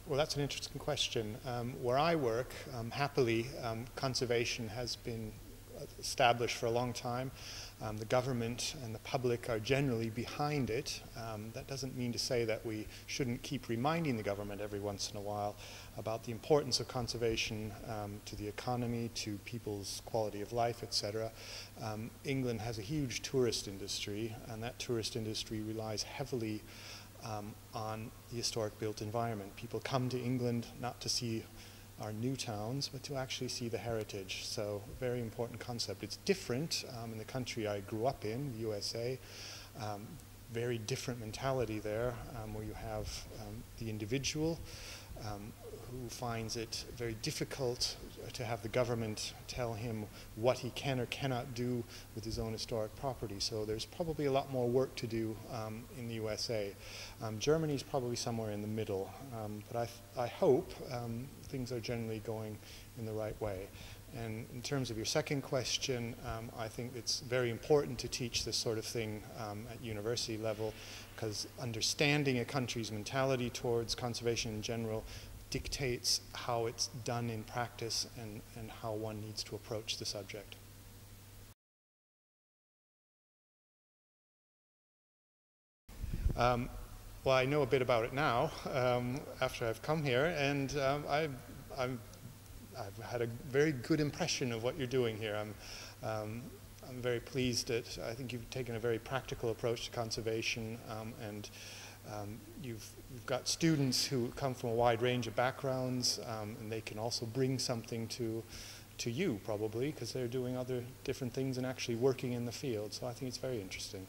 Well, that's an interesting question. Where I work, happily, conservation has been established for a long time. The government and the public are generally behind it. That doesn't mean to say that we shouldn't keep reminding the government every once in a while about the importance of conservation to the economy, to people's quality of life, etc. England has a huge tourist industry, and that tourist industry relies heavily on the historic built environment. People come to England not to see our new towns, but to actually see the heritage. So, very important concept. It's different in the country I grew up in, the USA. Very different mentality there, where you have the individual who finds it very difficult to have the government tell him what he can or cannot do with his own historic property. So there's probably a lot more work to do in the USA. Germany's probably somewhere in the middle, but I hope things are generally going in the right way. And in terms of your second question, I think it's very important to teach this sort of thing at university level, because understanding a country's mentality towards conservation in general dictates how it's done in practice and how one needs to approach the subject. Well, I know a bit about it now after I've come here, and I've had a very good impression of what you're doing here. I'm very pleased that I think you've taken a very practical approach to conservation, and you've got students who come from a wide range of backgrounds, and they can also bring something to you probably, because they're doing other different things and actually working in the field. So I think it's very interesting.